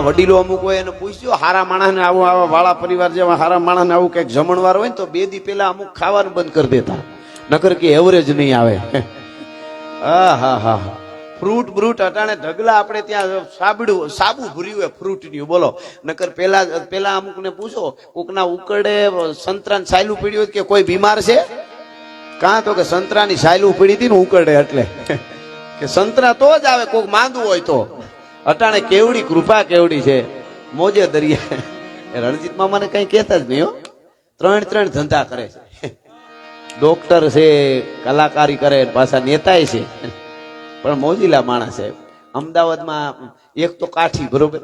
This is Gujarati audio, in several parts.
વડીલો અમુક હોય એને પૂછ્યું હારા માણસને આવું આવા વાળા પરિવાર જેવા હારા માણસને આવું કંઈક જમણવાર હોય ને તો 2 દી પહેલા અમુક ખાવાનું બંધ કરી દેતા, નકર કે એવરેજ નહીં આવે. હા હા હા હા, ફ્રૂટ બ્રૂટ અટાણે ઢગલા આપણે ત્યાં સાબુ ભર્યું હોય ફ્રૂટની, બોલો. નકર પેલા અમુક ને પૂછો કોકના ઉકળે સંતરાની સાયલું પીડ્યું હોય કે કોઈ બીમાર છે, કાં તો કે સંતરાની સાયલું પીડી હતી ને ઉકળે એટલે કે સંતરા તો જ આવે કોક માંદું હોય તો. અટાણે કેવડી કૃપા કેવડી છે, મોજે દરિયા. રણજીત મામાને કઈ કહેતા જ નહીં હો, 3 ધંધા કરે છે, ડોક્ટર છે, કલાકારી કરે, પાછા નેતા છે, પણ મોજીલા માણસ છે. અમદાવાદમાં એક તો કાઠી, બરોબર,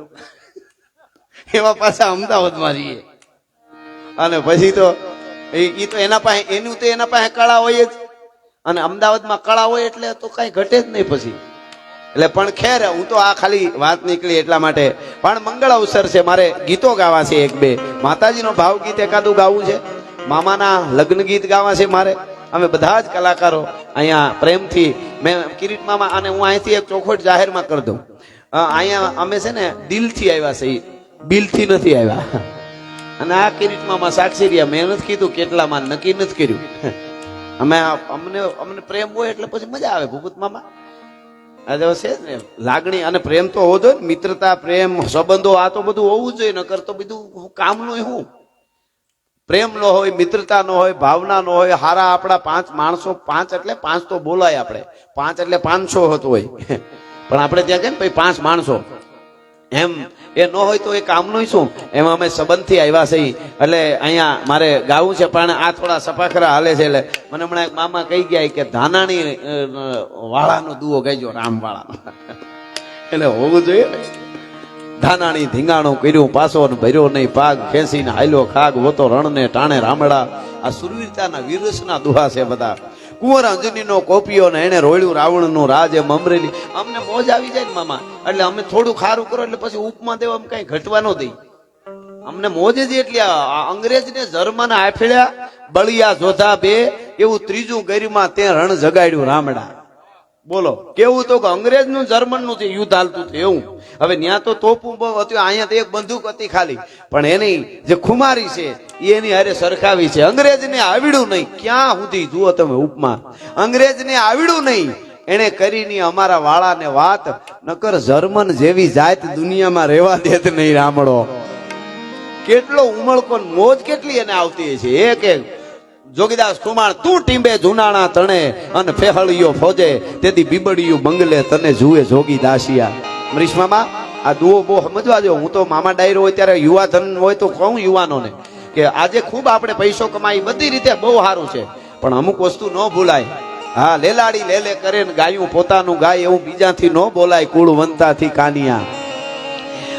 એવા પાછા અમદાવાદમાં રહીએ, અને પછી તો એ તો એના પાસે કળા હોય જ, અને અમદાવાદમાં કળા હોય એટલે તો કઈ ઘટે જ નહીં પછી. એટલે પણ ખેર, હું તો આ ખાલી વાત નીકળી એટલા માટે. પણ મંગળ અવસર છે, મારે ગીતો ગાવા છે, 1-2 માતાજીનો ભાવ ગીત એકાદું ગાવું છે, મામાના લગ્ન ગીત ગાવા છે મારે. અમે બધા જ કલાકારો અહીંયા પ્રેમથી, મેં કિરીટ મામા, અને હું અહીંથી એક ચોખવટ જાહેરમાં કરી દઉં, અહીંયા અમે છે ને દિલથી આવ્યા છે, બિલથી નથી આવ્યા. અને આ કિરીટ મામા સાક્ષી રહ્યા, મેં નથી કીધું કેટલામાં, નક્કી નથી કર્યું. અમને પ્રેમ હોય એટલે પછી મજા આવે ભૂપત મામા. આ છે જ ને લાગણી અને પ્રેમ તો હોવો જોઈએ, મિત્રતા, પ્રેમ, સંબંધો, આ તો બધું હોવું જોઈએ, નકર તો બધું કામનું હું. પ્રેમ નો હોય, મિત્રતા નો હોય, ભાવના નો હોય, હારા આપણા 5 માણસો, 5 એટલે 5 તો બોલાય આપણે, 5 એટલે 500 હોતો હોય, પણ આપણે ત્યાં કેમ ભાઈ 5 માણસો એમ એ ન હોય તો એ કામનું શું. એમાં અમે સંબંધથી આવ્યા છે, એટલે અહીંયા મારે ગાવું છે, પણ આ થોડા સફાખરા હાલે છે. એટલે મને હમણાં એક મામા કહી ગયા કે ધાનાણી વાળાનો દુઓ ગાઈજો, રામ વાળાનો. એટલે હોવું જોઈએ. ધાનાણી ધીંગાણું કર્યું પાછો ને ભર્યો નહીં પાગ, ખેંચીને હાલ્યો ખાગ, વોતો રણ ને ટાણે રામડા. આ સુરવીરતાના વીરસના દુહા છે બધા. કુંવર અંજનીનો કોપિયો ને એને રોળ્યું રાવણનું રાજ, એમ અમરેલી. અમને મોજ આવી જાય ને મામા, એટલે અમે થોડું ખારું કરો એટલે પછી ઉપમા દેવા અમે કઈ ઘટવા ન દઈ. અમને મોજ જ એટલી. અંગ્રેજ ને જર્મન આફેળ્યા, બળિયા જોધા 2, એવું ત્રીજું ગરિમા તે રણ જગાડ્યું રામડા. બોલો કેવું તો કે અંગ્રેજ નું જર્મન નું યુદ્ધ હાલતું હતું એવું. હવે ત્યાં તો તોપું બહુ હતું, અહીંયા તો એક બંદૂક હતી ખાલી, પણ એની જે ખુમારી છે એની હારે સરખાવી છે. અંગ્રેજને આવડ્યું નહીં, ક્યાં સુધી જુઓ તમે ઉપમા, અંગ્રેજને આવડ્યું નહીં, એને કરીને અમારા વાળાને વાત, નકર જર્મન જેવી જાત દુનિયામાં રહેવા દેત નહીં રામડો. કેટલો ઉમળકો મોજ કેટલી એને આવતી છે. એક જોગીદાસ કુમાર તું ટીંબે જુનાણા તણે, અને ફેહળિયો ફોજે તેથી બીબડિયું બંગલે તને જુએ જોગીદાસિયા. અમરીશ મામા આ દુઓ બહુ સમજવા દો. હું તો મામા ડાયરો હોય ત્યારે યુવાધન હોય તો કહું યુવાનોને કે આજે ખૂબ આપણે પૈસો કમાઈ, બધી રીતે બહુ સારું છે, પણ અમુક વસ્તુ ન ભૂલાય. હા, લેલાડી લેલે કરે ને ગાયું પોતાનું ગાય, એવું બીજાથી ન બોલાય, કુળવંતાથી કાનિયા.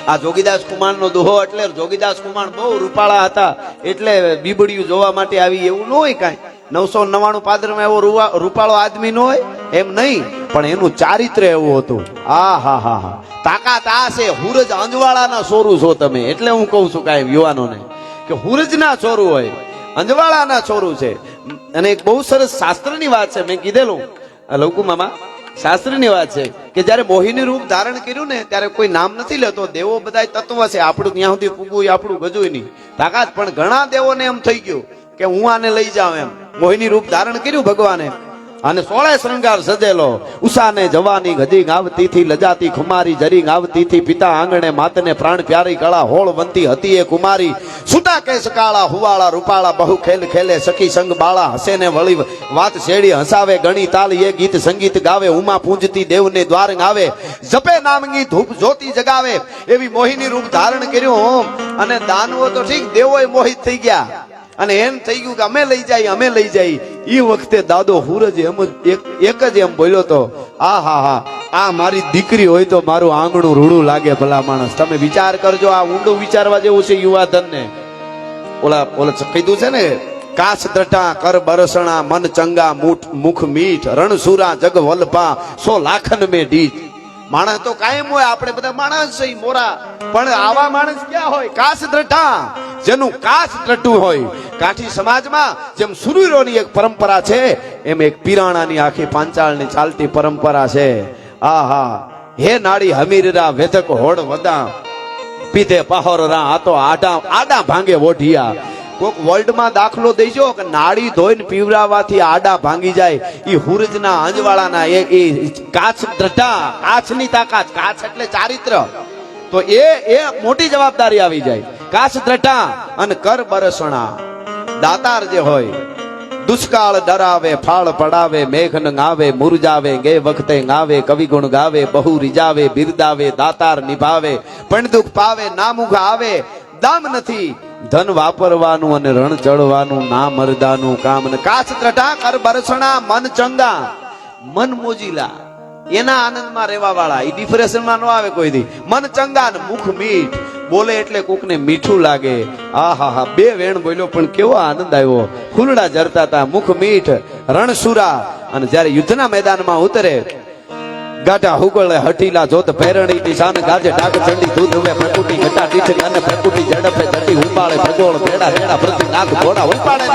આ જોગીદાસ કુમાર નો દોહો, એટલે જોગીદાસ કુમાર બહુ રૂપાળા હતા, એટલે બીબડિયું જોવા માટે આવી, એવું ન હોય કાંઈ. 999 પાદરમાં એવો રૂપાળો આદમી ન હોય એમ નહીં, પણ એનું ચારિત્ર એવું હતું. આ હા હા હા, તાકાત આ છે. હુરજ અંજવાળાના સોરું છો તમે, એટલે હું કહું છું કાંઈ યુવાનોને કે હુરજના ચોરું હોય, અંજવાળાના ચોરું છે. અને એક બહુ સરસ શાસ્ત્રની વાત છે, મેં કીધેલું લવકુ મામા, શાસ્ત્રની વાત છે કે જયારે મોહિની રૂપ ધારણ કર્યું ને ત્યારે કોઈ નામ નથી લેતો. દેવો બધા તત્વ છે, આપણું ત્યાં સુધી પૂગવું આપણું ગજુય નહીં તાકાત, પણ ઘણા દેવોને એમ થઈ ગયું કે હું આને લઈ જાઉં એમ. મોહિની રૂપ ધારણ કર્યું ભગવાને, અને 16 શ્રૃંગાર સજેલો. ઉષાને જવાની ગજી આવતી થી, લજાતી ખુમારી જરી આવતી થી, પિતા આંગણે માતને પ્રાણ પ્યારી કળા હોળવંતી હતી એ કુમારી. સુતા કેસ કાળા હુવાળા રૂપાળા, બહુ ખેલ ખેલે સખી સંગ બાળા, હસે ને વળી વાત શેડી હસાવે, ગણી તાલ એ ગીત સંગીત ગાવે, ઉમા પૂંજતી દેવને દ્વાર આવે, જપે નામની ધૂપ જ્યોતિ જગાવે. એવી મોહિની રૂપ ધારણ કર્યું. અને દાનવો તો ઠીક, દેવોય મોહિત થઈ ગયા, અને એમ થઈ ગયું કે અમે લઈ જાય. એ વખતે દાદો હુરજ એમ એક જ એમ બોલ્યો તો, આ હા હા, આ મારી દીકરી હોય તો મારું આંગણું રૂડું લાગે. ભલા માણસ, તમે વિચાર કરજો, આ ઊંડું વિચારવા જેવું છે યુવાધન ને. ઓલા કીધું છે ને, કાશ દ્રઢા કર બરસણા, મન ચંગા મુખ મીઠ, રણસુરા જગ વલ્પા 100 લાખન મેં ડીઠ. માણસ તો કાયમ હોય, આપણે બધા માણસ છે મોરા, પણ આવા માણસ ક્યાં હોય? કાશ દ્રઢા, જેનું કાશ દ્રઢું હોય. કાઠી સમાજમાં જેમ સુરવીરોની એક પરંપરા છે, એમ એક પીરાણાની આખી પાંચાળની ચાલતી પરંપરા છે. આહા, હે નાડી હમીરા વેધક હોડ વદા, પીધે પહોર રા આ તો આડા આડા ભાંગે ઓઢિયા. કોક વર્લ્ડમાં દાખલો દેજો કે નાળી ધોઈને પીવરાવાથી આડા ભાંગી જાય. ઈ હુરજના અંજવાળાના એ કાચ દ્રઢા, કાચની તાકાત. કાચ એટલે ચારિત્ર. તો એ મોટી જવાબદારી આવી જાય. કાચ દ્રઢા અને કર બરસણા. દાતાર જે હોય દુષ્કાળ ડરાવે, ફાળ પડાવે, મેઘન ગાવે, મુરજાવે, ગે વખતે ગાવે, કવિ ગુણ ગાવે, બહુ રીજાવે, બિરદાવે, દાતાર નિભાવે, પણ દુઃખ પાવે, નામુખ આવે. દામ નથી ધન વાપરવાનું અને રણ ચડવાનું, ના મરદાનું કામ. ને કાચ દ્રઢા, કર બરસણા, મન ચંગા, મન મોજીલા, એના આનંદમાં રહેવા વાળા. એ ડિપ્રેશનમાં ન આવે કોઈ દી. મન ચંગા ને મુખ મીઠ. બોલે એટલે કોકને મીઠું લાગે. આહા, બે વેણ બોલ્યો પણ કેવો આનંદ આવ્યો. ફૂલડા જરતા હતા, મુખ મીઠ, રણસુરા. અને જ્યારે યુદ્ધના મેદાનમાં ઉતરે, ગાઢા હુગળે હઠીલા જોત પેરણી દિશાન ગાજે ડાક ચંડી દૂધ હવે પ્રકૃતિ ઘટા ટીચરી અને પ્રકૃતિ ઝડપે જટી ઉપાડે ભગોળ ભેડા ભેડા પ્રતિ નાક ઘોડા ઉપાડે.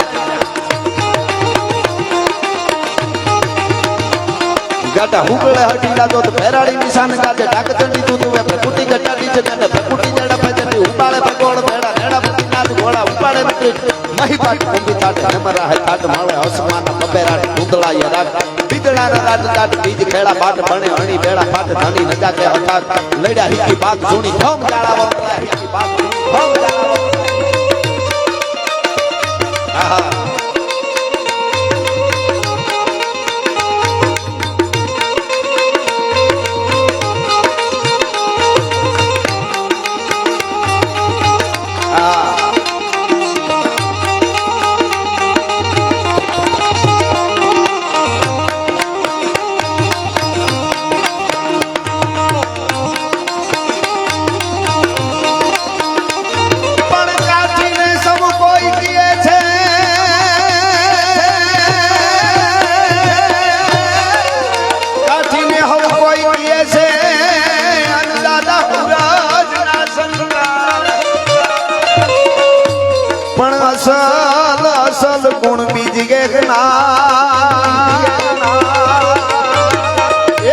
ગાઢા હુગળે હઠીલા જોત પેરણી દિશાન ગાજે ડાક ચંડી દૂધ હવે પ્રકૃતિ ઘટા ટીચરી અને પ્રકૃતિ ઝડપે જટી ઉપાડે ભગોળ ભેડા ભેડા પ્રતિ નાક ઘોડા ઉપાડે. મહી પાટ કુંભી તાટ નમરા હે તાટ માળે અસમાન બબેરાટ ઉંદળાય રાખ બીજડાના રાજ તાટ બીજ ખેડા બાટ બણે અણી બેડા પાટ ધણી નજા કે હઠાત લડ્યા હીકી બાગ જોણી ધમ જાળાવો હીકી બાગ ધમ જાળાવો. આહા અસલ ગુણ બીજ ગે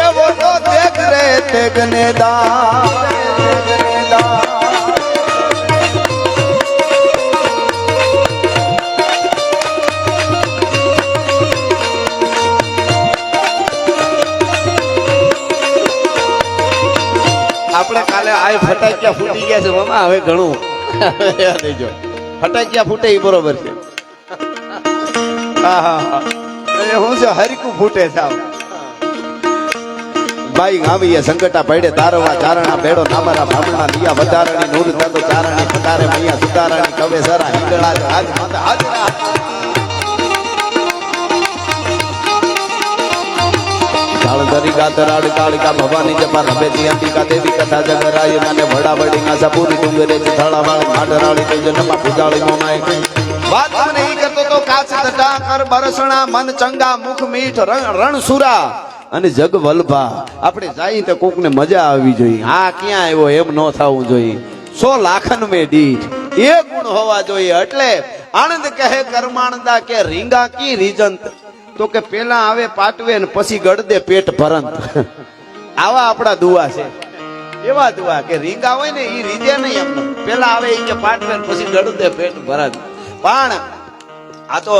એવો તો દેખ રે તેગને દા. આપણે કાલે આ ફટાકિયા ફૂટી ગયા છે મામા. હવે ઘણું દેજો ફટાકિયા ફૂટે એ બરોબર છે. હું છે હરકું ફૂટે છે. ભાઈ ગાવીએ સંકટા પડે તારવા ચારણા બેડો નામરા ભામણા લિયા વધારણી નૂર તતો ચારણી પટારે મૈયા સુતારણી કવે સરા હિંગળા આજ માતા હાજરા. કાળધરી ગાતરાડ કાળિકા ભવાની જપા રબેતી અંબિકા દેવી કથા જગરાય મને વડાવડી નાસા પૂરી ડુંગરે થળાવાળી માઢરાળી તેજ નમા પૂજાળી મોમાય. વાત મને ઈ કરતો તો કાચ દટા કર બરસણા મન ચંગા મુખ મીઠ રણસુરા અને જગ વલ્ભા. આપણે જાય તો કોકને મજા આવવી જોઈએ. આ ક્યાં આવ્યો એમ ન થવું જોઈએ. 100 લાખન મે દીઠ એ ગુણ હોવા જોઈએ. એટલે આનંદ કહે કરમાણદા કે રીંગા કી રીજંત. તો કે પેલા આવે પાટવે ને પછી ગળદે પેટ ભરંત. આવા આપણા દુઆ છે. એવા દુઆ કે રીંગા હોય ને એ રીજે નહીં. એમને પેલા આવે એ કે પાટવે ને પછી ગળદે પેટ ભરંત. પણ આ તો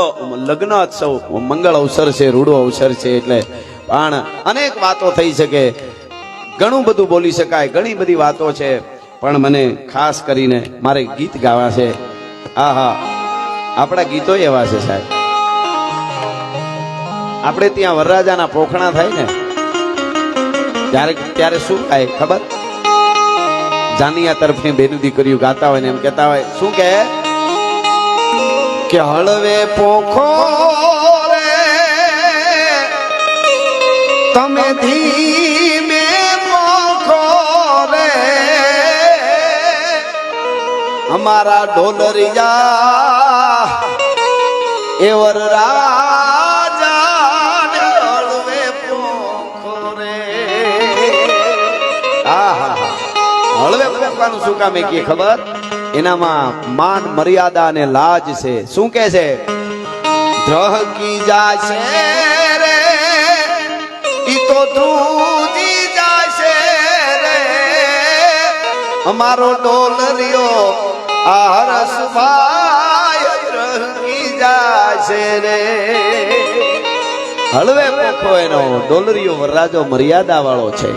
લગ્ન ઉત્સવ મંગળ અવસર છે, રૂડો અવસર છે. એટલે પણ અનેક વાતો થઈ શકે, ઘણું બધું બોલી શકાય, ઘણી બધી વાતો છે. પણ મને ખાસ કરીને મારે ગીત ગાવા છે. આહા, આપણા ગીતો એવા છે સાહેબ. આપણે ત્યાં વરરાજાના પોખણા થાય ને ત્યારે શું થાય ખબર? જાનિયા તરફની બેનું દીકરીઓ ગાતા હોય ને એમ કહેતા હોય, શું કે હળવે પોખો રે તમે ધીમે પોખો રે અમારા ઢોલરિયા એ વરરાજા હળવે પોખો રે. હળવે પોખવાનું શું કામ કે ખબર? એનામાં માન મર્યાદા અને લાજ છે. શું કે છે? ધ્રહકી જાશે રે ઈ તો ધ્રુજી જાશે રે અમારો ડોલરિયો આ હરસભાઈ રંગી જાશે રે. હળવે પોખો એનો ડોલરિયો વરરાજો મર્યાદા વાળો છે.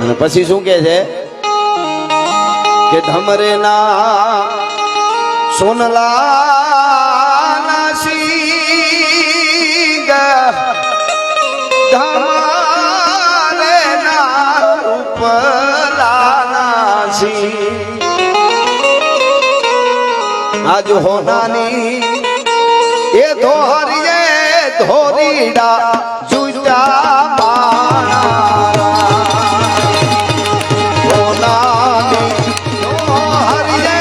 અને પછી શું કે છે કે ધમરે ના સોનલા ના સિંગ ધમરે ના રૂપલા ના સિંગ આજ હોનાની એ ધોરીએ ધોરીડા જુજા માણા હોનાની ધોરીએ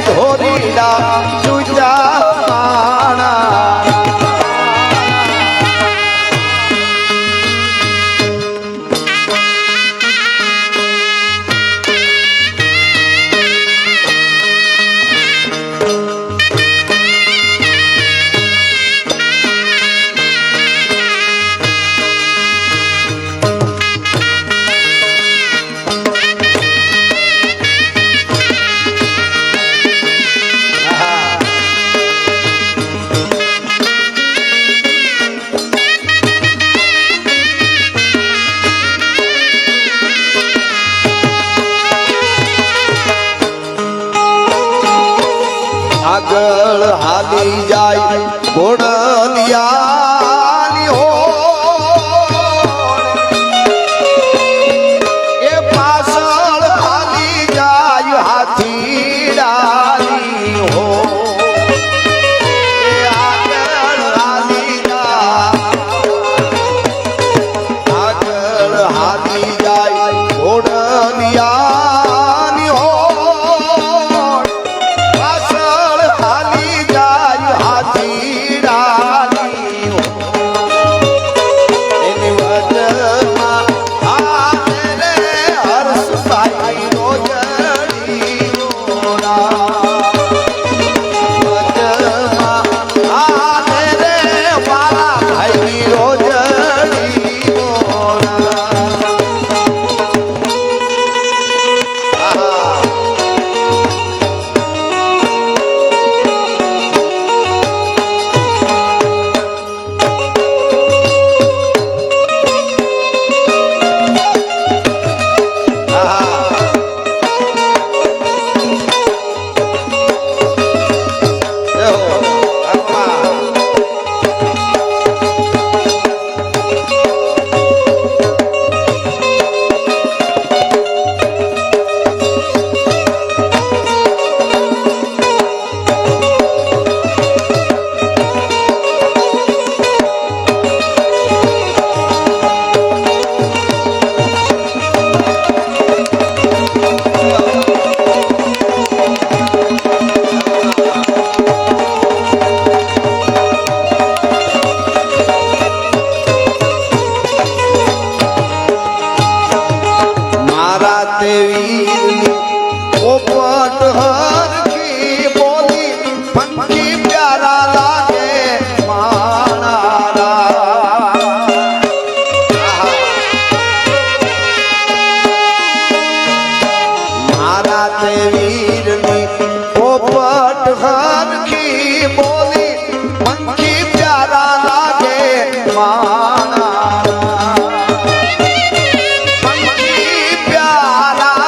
ધોરીડા જુજા માણા. આગળ હાલી જાય ઘોડલિયાની હોડ એ પાછળ હાલી જાય હાથીડાની હોડ એ આગળ હાલી જાય ઘોડલિયાની હોડ પાછળ હાલી જાય હાથીડાની એની વચમાં આને રે હર્ષભાઈ રોજડી મોરા વચમાં આને રે મારા ભાઈ રોજડી મોરા. પોપટ હરખી બોલી પંખી પ્યારા લાગે માણારા. મારા તે વીરની પોપટ હરખી બોલી પંખી પ્યારા લાગે માણારા. પંખી પ્યારા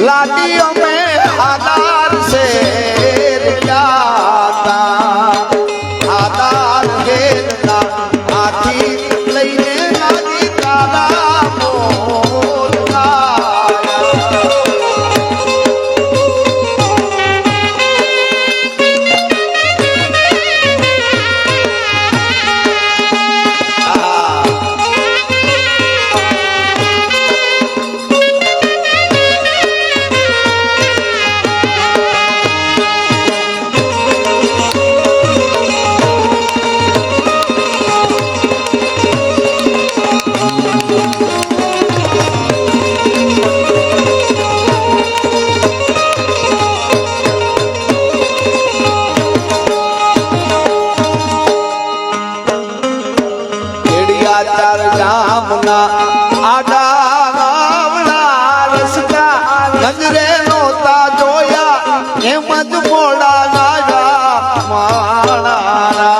લાડી અમે આધાર છે આધાર ઘેરના આથી લઈને લાડી તારા નજરે નોતા જોયા એમ જ મોડા ગાયા માણા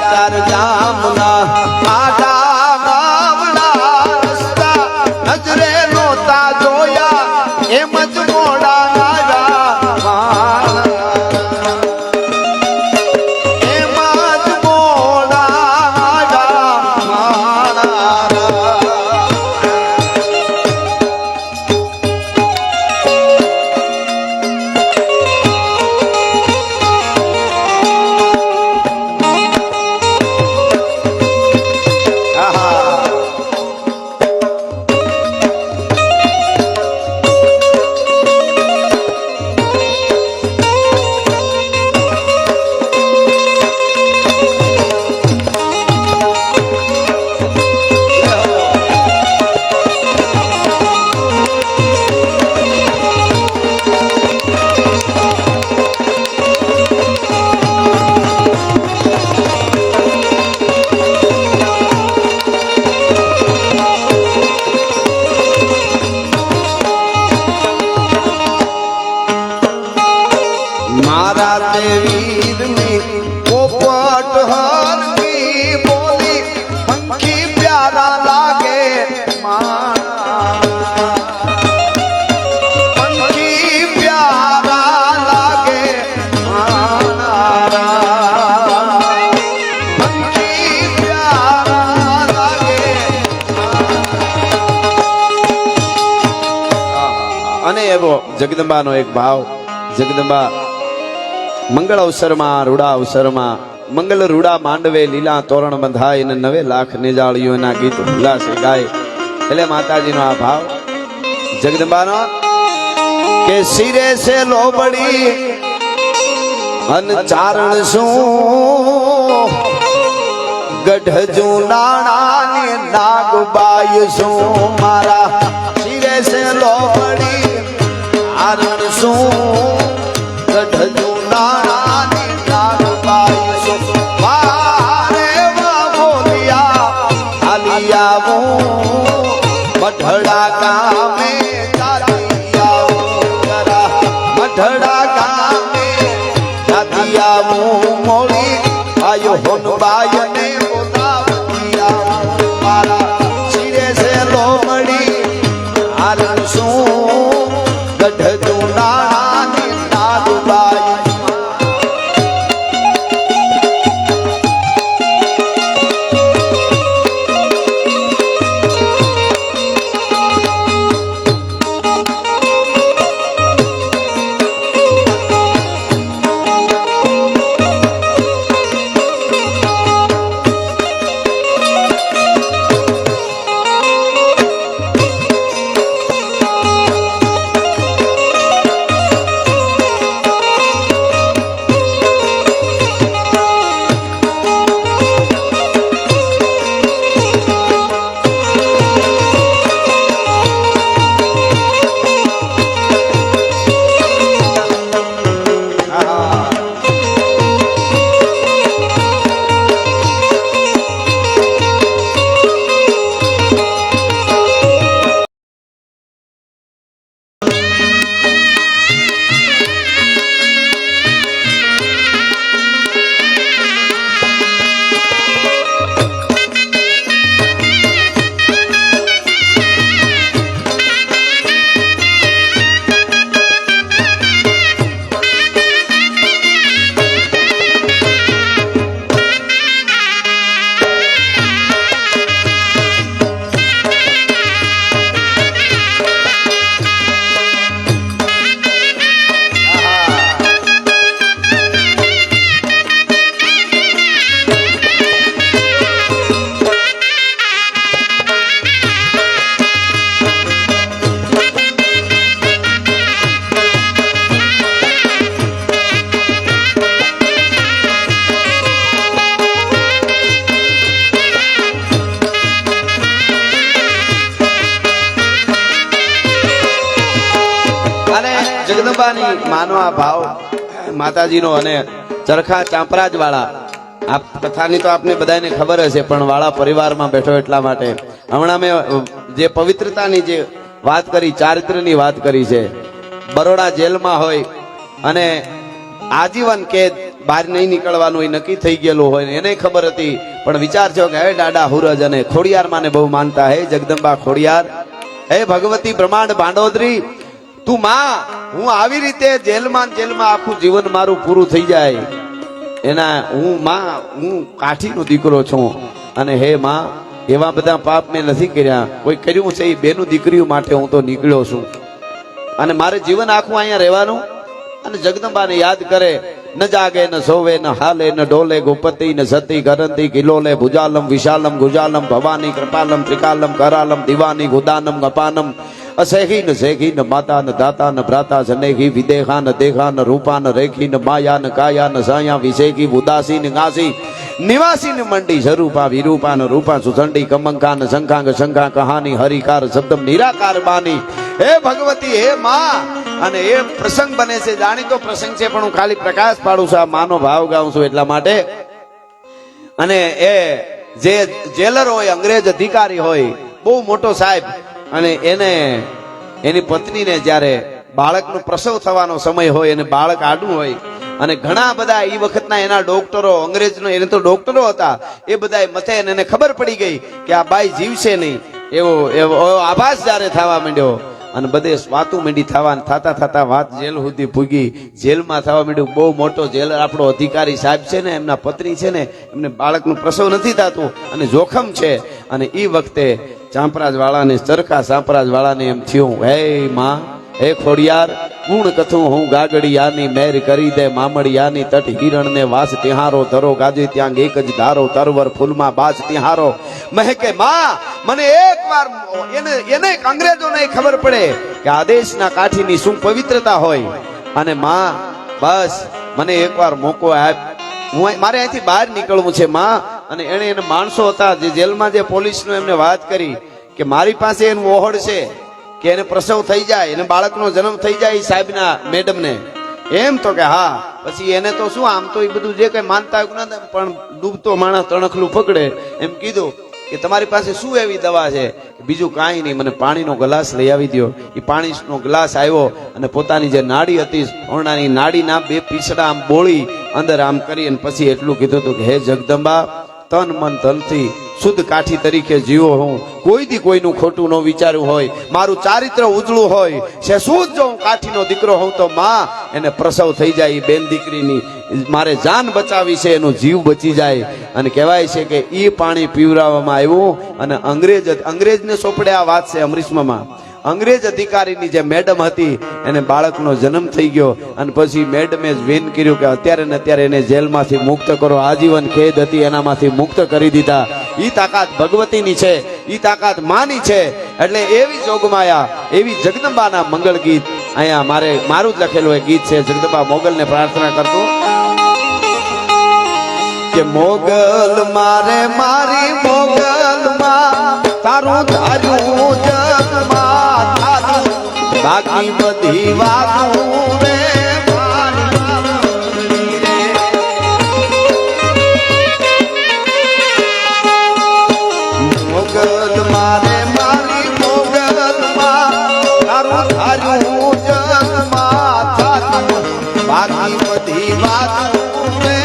ચાર જામના આડા ગામડા રસ્તા નજરે નોતા જોયા એમ જ મોડા ગાયા જગદંબાનો એક ભાવ જગદંબા મંગળ અવસરમાં રૂડા અવસરમાં મંગલ રૂડા માંડવે લીલા તોરણ બંધાય ને 9 લાખ નેજાળીઓના ગીત ઉલ્લાસે ગાય એટલે માતાજીનો આ ભાવ જગદંબાનો કે સિરે સે લોબડી અન ચારણ શું ગઢજુ નાણાની નાગબાઈ શું મારા સિરે સે લોબડી આરણ શું ગઢજુ નાણાની નાગબાઈ શું મારે બોલિયા આલિયાવું મઢડા ગામે મઢડા ગામે જાતિયાવું મોળી આયો હોન બાયને બોલાવ્યા મારા શિરે સે લોમડી આરણ શું ગઢજુ નાણાની નાગબાઈ જગદંબાની માનો આ ભાવ માતાજીનો અને ચરખા ચાંપરાજ વાળા આ કથાની તો આપને બધાને ખબર હશે, પણ વાળા પરિવારમાં બેઠો એટલા માટે હમણાં મેં જે પવિત્રતાની જે વાત કરી, ચારિત્ર્યની વાત કરી છે. બરોડા જેલમાં હોય અને આજીવન કેદ, બહાર નહીં નીકળવાનું એ નક્કી થઈ ગયેલું હોય ને એને ખબર હતી, પણ વિચાર થયો કે હે દાદા હુરજ અને ખોડિયાર માને બહુ માનતા, હે જગદંબા ખોડિયાર, હે ભગવતી બ્રહ્માંડ ભાંડોદરી, તું માં, હું આવી રીતે જેલમાં આખું જીવન મારું પૂરું થઈ જાય એના હું કાઠીનો દીકરો છું, અને હે માં એવા બધા પાપ મેં નથી કર્યા, કોઈ કર્યું છે એ બેનું દીકરીઓ માટે હું તો નીકળ્યો છું, અને મારે જીવન આખું અહીંયા રહેવાનું. અને જગદંબાને યાદ કરે, ન જાગે ન સોવે ન હાલે ન ડોલે, ગોપતિ ન સતી કરંતી કિલોલે, ભુજાલમ વિશાલમ ગુજાલમ, ભવાની કૃપાલમ ત્રિકાલમ કરાલમ, દિવાની ગુદાનમ ગપાનમ, અસેહી ન શેખી ન માતા ન દાતા ન ભ્રાતા જનેહી, વિદેહા ન દેખા ન રૂપા ન રેખી ન માયા ન કાયા ન સાયા, વિશેખી ઉદાસી ન ગાસી, નિવાસી ન મંડી સ્વરૂપા વિરૂપા ન રૂપા, સુસંડી કમંકા ન શંખાંગ શંખા કહાની, હરિકાર શબ્દમ નિરાકાર બાની. હે ભગવતી, હે માં, અને એ પ્રસંગ બને છે, જાણીતો પ્રસંગ છે, પણ હું ખાલી પ્રકાશ પાડું છું, આ માનો ભાવ ગાઉં છું એટલા માટે. અને એ જે જેલર હોય, અંગ્રેજ અધિકારી હોય, બહુ મોટો સાહેબ, અને એને એની પત્નીને જ્યારે બાળકનો પ્રસવ થવાનો સમય હોય અને બાળક આડું હોય, અને ઘણા બધા એ વખતના એના ડોક્ટરો, અંગ્રેજનો એને તો ડોક્ટરો હતા, એ બધા મથે એને ખબર પડી ગઈ કે આ બાઈ જીવશે નહીં, એવો આભાસ જ્યારે થવા માંડ્યો, અને બધે વાતું માંડી થતા વાત જેલ સુધી પૂગી, જેલમાં થવા માંડ્યું. બહુ મોટો જેલર આપણો અધિકારી સાહેબ છે ને, એમના પત્ની છે ને, એમને બાળકનું પ્રસવ નથી થતું અને જોખમ છે. અને એ વખતે ચાંપરાજ વાળાને, ચરખા ચાંપરાજ વાળાને એમ થયું, હે માં, હે ખોડિયાર, ગુણ કથું હું ગાગડિયાની, મેર કરી દે મામડિયાની, તટ હિરણને વાસ તિહારો, ધરો ગાજે ત્યાં એક જ ધારો, તરવર ફૂલમાં બાસ તિહારો, મહેકે માં, મને એકવાર એને અંગ્રેજોને ખબર પડે કે આદેશના કાઠીની શું પવિત્રતા હોય, અને માં બસ મને એકવાર મોકો આપ, મારે અહીંથી બહાર નીકળવું છે માં. અને એને માણસો હતા જે જેલમાં, જે પોલીસનો એમને વાત કરી કે મારી પાસે એનું ઓહડ છે કે એને પ્રસવ થઈ જાય, એને બાળકનો જન્મ થઈ જાય સાહેબના મેડમને, એમ તો કે હા. પછી એને તો શું, આમ તો એ બધું જે કઈ માનતા પણ ડૂબતો માણસ તણખલું પકડે એમ કીધું કે તમારી પાસે શું એવી દવા છે? બીજું કાંઈ નહીં, મને પાણીનો ગ્લાસ લઈ આવી દો. એ પાણીનો ગ્લાસ આવ્યો અને પોતાની જે નાડી હતી ઓરણાની નાડીના બે પીસડા આમ બોળી અંદર આમ કરી, અને પછી એટલું કીધું હતું કે હે જગદંબા, તન મન ધનથી શુદ્ધ કાઠી તરીકે જીવો હું, કોઈ દી કોઈનું ખોટું ન વિચાર્યું હોય, મારું ચારિત્ર ઉજળું હોય છે, શુદ્ધ જો હું કાઠીનો દીકરો હોઉં તો માં એને પ્રસવ થઈ જાય, બેન દીકરીની મારે જાન બચાવી છે, એનો જીવ બચી જાય. અને કહેવાય છે કે એ પાણી પીવરાવવામાં આવ્યું, અને અંગ્રેજને સોંપડે આ વાત છે અમરીશમાં. અંગ્રેજ અધિકારીની જે મેડમ હતી એને બાળકનો જન્મ થઈ ગયો, અને પછી મેડમે જ વિન કર્યું કે અત્યારે ને અત્યારે એને જેલમાંથી મુક્ત કરો, આજીવન કેદ હતી એનામાંથી મુક્ત કરી દીધા. ઈ તાકાત ભગવતીની છે, ઈ તાકાત માની છે. એટલે એવી જોગમાયા, એવી જગદંબાના મંગળ ગીત અહીંયા મારું જ લખેલું એ ગીત છે. જગદંબા મોગલને પ્રાર્થના કરતો કે મોગલ મારે મારી મોગલમાં તારું ધાર્યું જગમાં તારું, બાકી બધી વાતું રે મોગલ મારે મારી મોગલમાં તારું ધાર્યું જગમાં તારું, બાકી બધી વાતું રે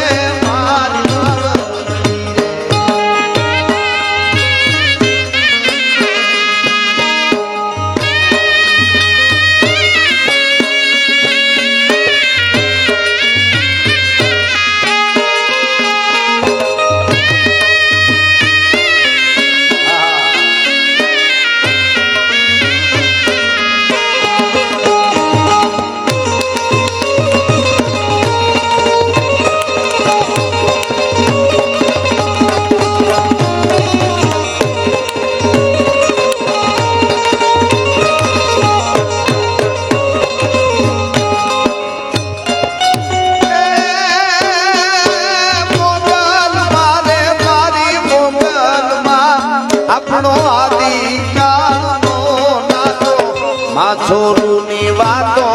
છોરુની વાતો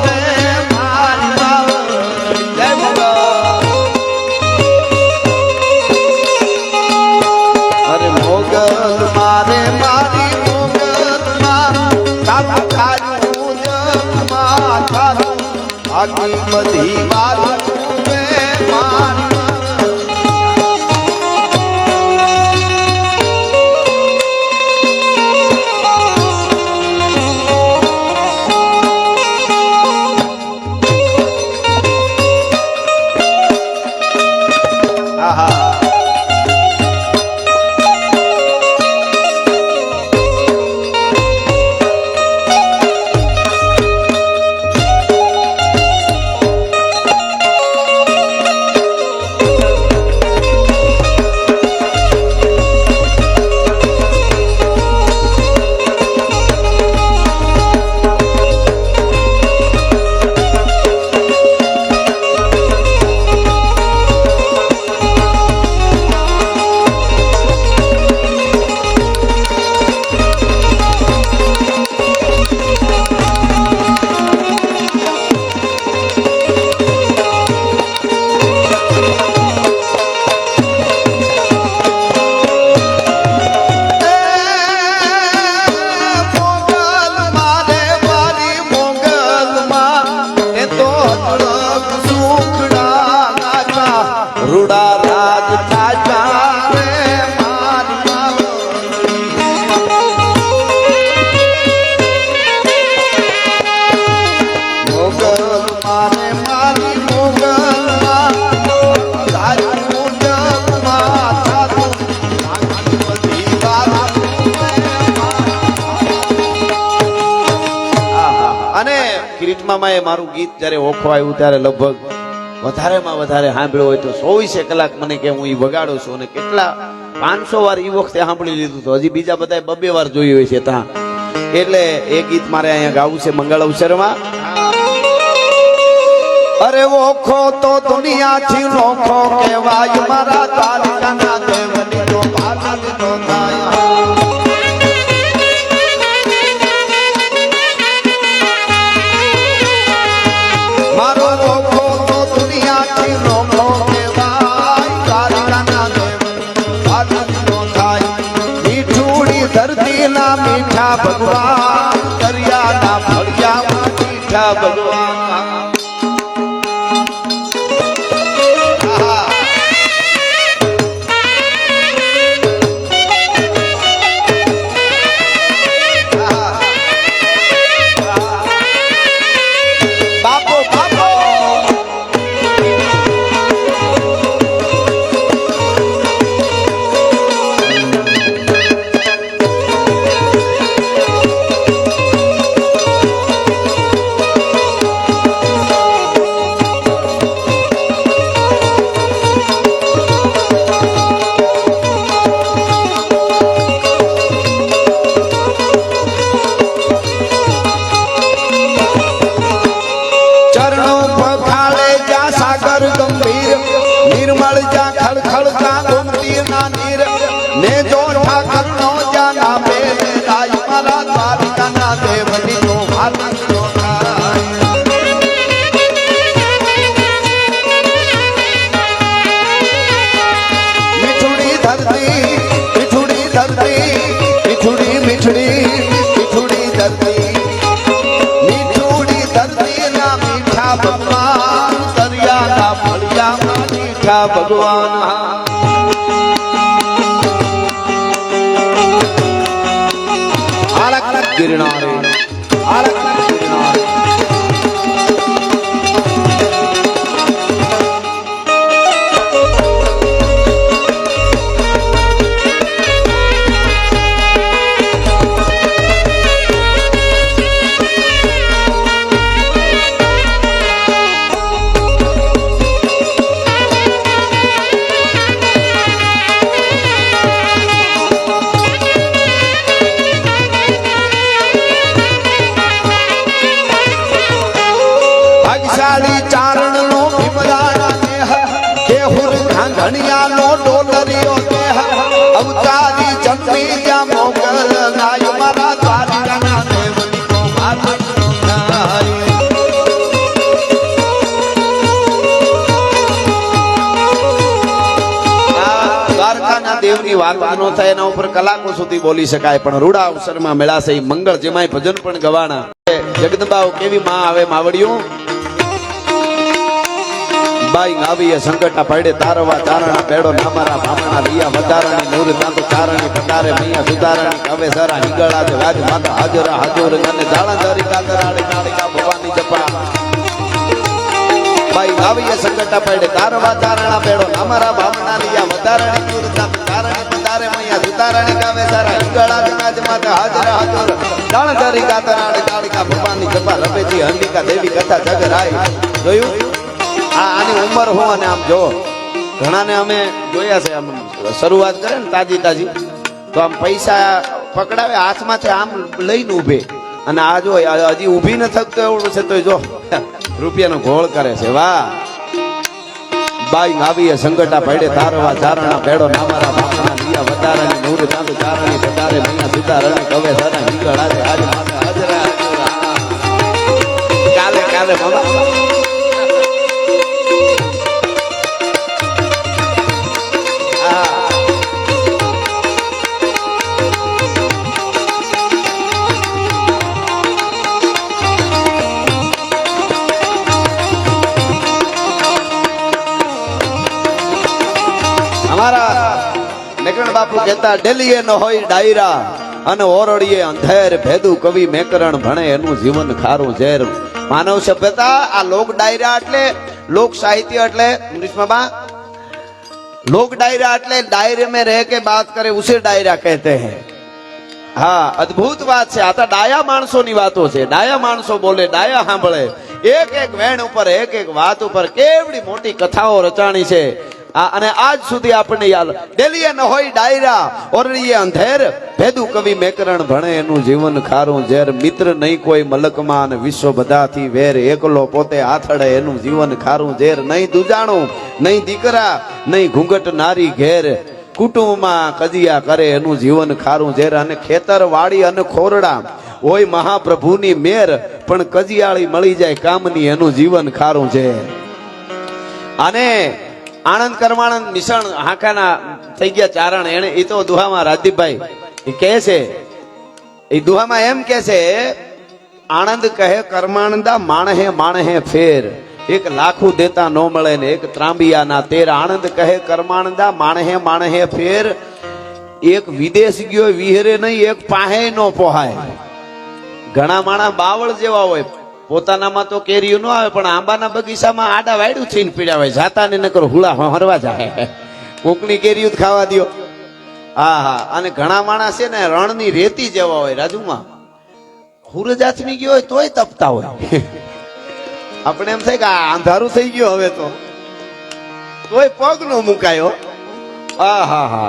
રે બધી વાત રૂડા રાજ થાજા રે મોગલ મારે મારી મોગલ અને કિરીટમામાં એ મારું ગીત જયારે ઓખો આવ્યું ત્યારે લગભગ વધારેમાં વધારે સાંભળ્યો હોય તો 24 કલાક મને કે હું ઈ વગાડું છું અને કેટલા 500 વાર ઈ વખતે સાંભળી લીધું તો હજી બીજા બધા બબે વાર જોયું હોય છે ત્યાં એટલે એ ગીત મારે અહીંયા ગાવું છે મંગળ અવસરમાં અરે ઓખો તો દુનિયાથી નોખો કહેવાય મારા દ્વારકાના દેવની તો પાલન નો થાય મારો ઓખો તો દુનિયાથી નોખો કહેવાય દ્વારકાના દેવની પાલન નો થાય મીઠુડી ધરતીના મીઠા ભગવાન દરિયાના ફળિયામાં મીઠા ભગવાન निर्मल जा खड़खड़ का गोमती ना नीर ने जो ठाकर नो जाना बेले राज मारा द्वारका ना देवनी नो भालन नो थाय मिठुड़ी धरती मिठुड़ी धरती मिठुड़ी मिठड़ी मिठुड़ी धरती मिठुड़ी धरती ना मीठा भगवान दरिया ना फलिया मीठा भगवान आलक गिरनारे आलक गिरनारे चारण नो भीमराना देह केहुर घांघणिया नो डोलरियो देह अवतारी जन्मी जा मोगल नाय मारा द्वारका ना देवनी को भालन नो थाय દ્વારકાના દેવની વાત નો થાય એના ઉપર કલાકો સુધી બોલી શકાય પણ રૂડા અવસરમાં મેળાશે મંગળ જેમાંય ભજન પણ ગવાના જગદંબાઓ કેવી માં આવે માવડિયું બાઈ ગાવીએ સંકટા પડે તારવા તારણા બેડો નામારા ભામણા લિયા વધારણી નૂર તાંતો તારણી પટારે મૈયા સુધારણી કવે સરા હિંગળા દે વાજ માતા હાજરા હાજર અને જાળા ધરી કાતરાડે કાળિકા ભવાની જપા બાઈ ગાવીએ સંકટા પડે તારવા તારણા બેડો નામારા ભામણા લિયા વધારણી નૂર તાંતો તારણી પટારે મૈયા સુધારણી કવે સરા હિંગળા દે વાજ માતા હાજરા હાજર જાળા ધરી કાતરાડે કાળિકા ભવાની જપા રબેજી હંડિકા દેવી કથા જગરાઈ જોયું આની ઉંમર હું અને આમ જો ઘણાને અમે જોયા છે આમ શરૂઆત કરે ને તાજી તો આમ પૈસા પકડાવે હાથમાંથી આમ લઈને ઊભે અને આ જો હજી ઊભી ન થકતો એવડું છે તો જો રૂપિયાનો ઘોળ કરે છે વાહ બાઈ આવીએ સંગટા પડે તારવા ચારણા ભેડો નામારા ભામણા લિયા વધારાની નૂર ચાંદ ચારણી પટારે મૈયા સુધારણી કવે સરા હિંગળા દે આજ માથે હાજરા કાલે કાલે મામા મેકરણ બાપુ કહેતા ડેલીએ ન હોય ડાયરા અને ઓરડીએ અંધેર ભેદું કવિ મેકરણ ભણે એનું જીવન ખારું ઝેર માનવ સભ્યતા આ લોક ડાયરા એટલે લોક સાહિત્ય એટલે इंग्लिश लोक डायरा એટલે डायरे में रह के बात करे उसे डायरा कहते हैं हाँ अद्भुत बात છે આ તો ડાયા માણસોની વાતો છે ડાયા માણસો બોલે ડાયા સાંભળે એક એક વેણ ઉપર એક એક વાત ઉપર કેવડી મોટી કથાઓ રચાણી છે અને આજ સુધી આપણને યાદ ડેલીએ ન હોય ડાયરા ઓરડીએ અંધેર ભેદું કવિ મેકરણ ભણે એનું જીવન ખારું ઝેર મિત્ર નહીં કોઈ મલકમાં અને વિશ્વ બધાથી વેર એકલો પોતે આથડે એનું જીવન ખારું ઝેર નહીં દુજાણું નહીં દીકરા નહીં ઘૂંઘટ નારી ઘેર કુટુંબમાં કજિયા કરે એનું જીવન ખારું ઝેર અને ખેતર વાડી અને ખોરડા હોય મહાપ્રભુની મેર પણ કજિયાળી મળી જાય કામની એનું જીવન ખારું ઝેર અને આનંદ કરમાનંદ મિશન હાંકાના થઈ ગયા ચારણ એને એ તો દુહામાં રાજદીપભાઈ એ કહે છે એ દુહામાં એમ કે છે આનંદ કહે કરમાનંદા માણહે માણહે ફેર એક લાખું દેતા નો મળે ને એક ત્રાંબિયા ના તેર આનંદ કહે કરમાનંદા માણહે માણહે ફેર એક વિદેશ ગયો વિહરે નહીં એક પાહે નો પોહાય ઘણા માણસ બાવળ જેવા હોય પોતાનામાં તો કેરીઓ ન આવે પણ આંબાના બગીચામાં આડા વાયડું થઈને પીડ્યા હોય જાતા ને નકર હુલા હરવા જાય કોકની કેરીઓ ખાવા દો હા અને ઘણા માણસ છે ને રણની રેતી જેવા હોય રાજુમાં હુરજાથમી ગયો હોય તોય તપતા હોય આપણે એમ થાય કે આ અંધારું થઈ ગયું હવે તોય પગ નો મુકાયો હા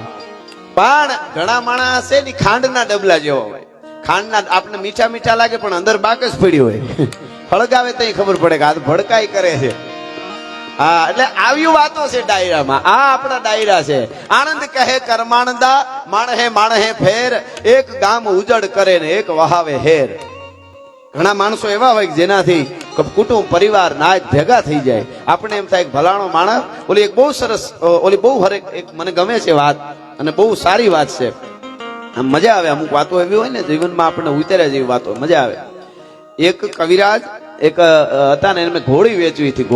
પણ ઘણા માણસ છે ને ખાંડના ડબલા જેવા હોય ખાંડના આપણે મીઠા મીઠા લાગે પણ અંદર બાક જ પડી હોય હળગાવે તો ખબર પડે કે આ ભડકાઈ કરે છે હા એટલે આવી વાતો છે ડાયરામાં આ આપણા ડાયરા છે આનંદ કહે કરમાનંદા માણહે માણહે ફેર એક ગામ ઉજળ કરે ને એક વહાવે હેર ઘણા માણસો એવા હોય જેનાથી કુટુંબ પરિવાર નાચ ભેગા થઈ જાય આપણે એમ થાય ભલાણો માણસ ઓલી એક બહુ સરસ ઓલી બહુ હરેક એક મને ગમે છે વાત અને બહુ સારી વાત છે આમ મજા આવે અમુક વાતો એવી હોય ને જીવનમાં આપણને ઉતાર્યા જેવી વાતો મજા આવે એક કવિરાજ એક હતા ને એને ઘોડી વેચવી હતી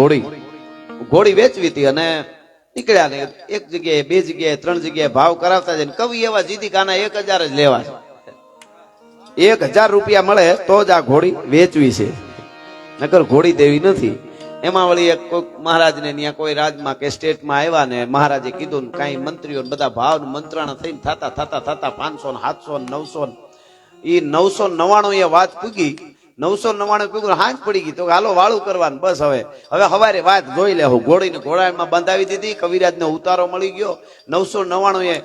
ઘોડી વેચવી હતી અને નીકળ્યા ને એક જગ્યાએ બે જગ્યાએ ત્રણ જગ્યાએ ભાવ કરાવતા જાય કવિ એવા જીદી કાના 1000 જ લેવા છે 1000 રૂપિયા મળે તો જ આ ઘોડી વેચવી છે નકર ઘોડી દેવી નથી એમાં વળી એક કોઈ મહારાજને ત્યાં કોઈ રાજમાં કે સ્ટેટમાં આવ્યા ને મહારાજે કીધું ને કઈ મંત્રીઓ બધા ભાવ મંત્રાણા થઈને થતા 500 700 900 એ 999 એ વાત પૂગી 999 પૂગી હાંજ પડી ગઈ તો હાલો વાળું કરવાનું બસ હવે હવારે વાત જોઈ લેવું ઘોડીને ઘોડામાં બંધાવી દીધી કવિરાજને ઉતારો મળી ગયો 999 એ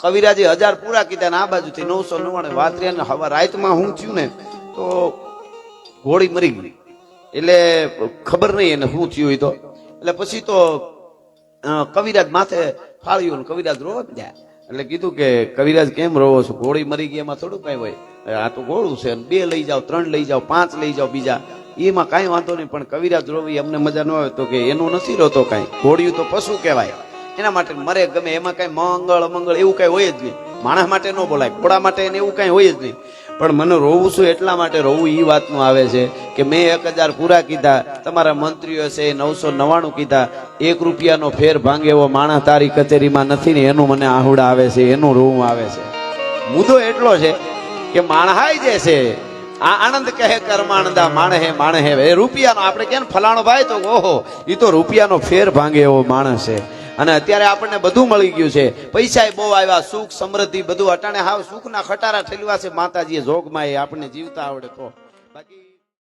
કવિરાજે 1000 પૂરા કીધા ને આ બાજુથી 999 વાત રહ્યા ને હવે રાતમાં હું થયું ને તો ઘોડી મરી ગઈ એટલે ખબર નહીં એને શું થયું તો એટલે પછી તો કવિરાજ માથે ફાળ્યું કવિરાજ રોવા ગયા એટલે કીધું કે કવિરાજ કેમ રોવો છો ઘોડી મરી ગઈ એમાં થોડું કઈ હોય આ તો ઘોડું છે 2 લઈ જાઓ 3 લઈ જાઓ 5 લઈ જાઓ બીજા એમાં કઈ વાંધો નહીં પણ કવિરાજ રોવી અમને મજા ન આવે તો કે એનું નથી રોતો કઈ ઘોડિયું તો પશુ કહેવાય એના માટે મરે ગમે એમાં કઈ મંગળ એવું કઈ હોય જ નહીં માણસ માટે ન બોલાય ઘોડા માટે એને એવું કઈ હોય જ નહીં પણ મને રોવું છું એટલા માટે રોવું એ વાતનું આવે છે કે મેં 1000 પૂરા કીધા, તમારા મંત્રીઓ છે 999 કીધા, 1 રૂપિયાનો ફેર ભાંગે એવો માણસ તારી કચેરીમાં નથી ને એનું મને આહુડા આવે છે, એનું રોવું આવે છે. મુદ્દો એટલો છે કે માણહાઈ જે છે આ આનંદ કહે કર્માનંદા માણ હે એ રૂપિયાનો આપણે કે ફલાણો ભાઈ તો ઓહો એ તો રૂપિયાનો ફેર ભાંગે એવો માણસ છે. અને અત્યારે આપણને બધું મળી ગયું છે, પૈસા બહુ આવ્યા, સુખ સમૃદ્ધિ બધું અટાણે હાવ સુખના ખટારા ઠેલવા છે. માતાજીએ જોગમાં એ આપણને જીવતા આવડે તો બાકી